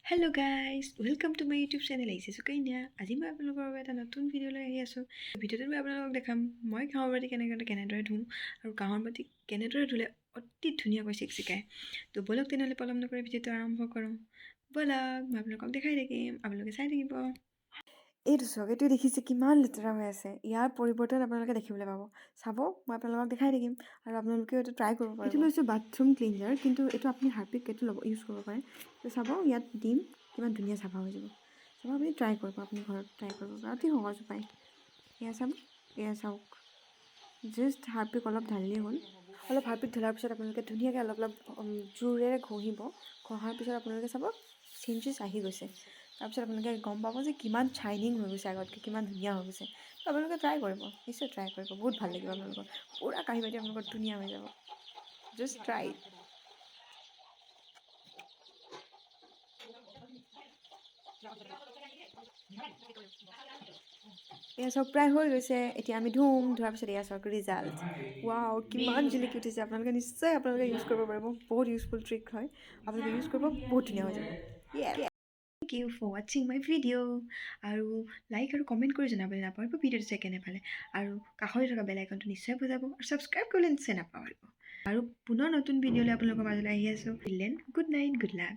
Hello' guys welcome to my YouTube channel আহিছোঁ কইনা। আজি মই আপোনালোকৰ বাবে এটা নতুন ভিডিঅ' লৈ আহি আছোঁ। ভিডিঅ'টোত মই আপোনালোকক দেখাম মই কাঁহৰ বাতি কেনেদৰে ধুম আৰু কাঁহৰ বাতি কেনেদৰে ধুলে অতি ধুনীয়াকৈ চিকচিকায়। তো ব'লক তেনেহ'লে পলম নকৰি ভিডিঅ'টো আৰম্ভ কৰোঁ। ব'লক মই আপোনালোকক দেখাই থাকিম, আপোনালোকে চাই থাকিব। এইটো চাওক, এইটো দেখিছে কিমান লেতেৰা হৈ আছে। ইয়াৰ পৰিৱৰ্তন আপোনালোকে দেখিবলৈ পাব। চাব, মই আপোনালোকক দেখাই থাকিম আৰু আপোনালোকেও এইটো ট্ৰাই কৰিব পাৰে। এইটো লৈছোঁ বাথৰুম ক্লিনাৰ, কিন্তু এইটো আপুনি হাৰ্পিক এইটো ইউজ কৰিব পাৰে। তো চাব, ইয়াত দিম কিমান ধুনীয়া চাফা হৈ যাব। চাব, আপুনি ট্ৰাই কৰিব, আপুনি ঘৰত ট্ৰাই কৰিব পাৰে, অতি সহজ উপায়। এয়া চাব, এয়া চাওক, জাষ্ট হাৰ্পিক অলপ ঢালিলেই হ'ল। অলপ হাৰ্পিক ঢলাৰ পিছত আপোনালোকে ধুনীয়াকৈ অলপ জোৰেৰে ঘঁহিব। ঘঁহাৰ পিছত আপোনালোকে চাব চেঞ্জেছ আহি গৈছে। তাৰপিছত আপোনালোকে গম পাব যে কিমান শ্বাইনিং হৈ গৈছে, আগতকৈ কিমান ধুনীয়া হৈ গৈছে। তো আপোনালোকে ট্ৰাই কৰিব, নিশ্চয় ট্ৰাই কৰিব, বহুত ভাল লাগিব আপোনালোকৰ। পূৰা কাঁহী বাতি আপোনালোকৰ ধুনীয়া হৈ যাব। Just try. এয়া চাওক, প্ৰায় হৈ গৈছে। এতিয়া আমি ধোৱাৰ পিছত এয়া চাওক ৰিজাল্ট। ৱাও, কিমান জিলিকি উঠিছে। আপোনালোকে নিশ্চয় ইউজ কৰিব পাৰিব, বহুত ইউজফুল ট্ৰিক হয়। আপোনালোকে ইউজ কৰিব, বহুত ধুনীয়া হৈ যাব। Thank you for watching my video আৰু লাইক আৰু কমেণ্ট কৰি জনাবলৈ নাপাহৰিব ভিডিঅ'টো চাই কেনে পালে, আৰু কাষতে থকা বেল আইকনটো নিশ্চয় বজাব আৰু ছাবস্ক্ৰাইব কৰিবলৈ নিশ্চয় নাপাহৰিব। আৰু পুনৰ নতুন ভিডিঅ'লৈ আপোনালোকৰ মাজলৈ আহি আছোঁ। Till then, good night, good luck.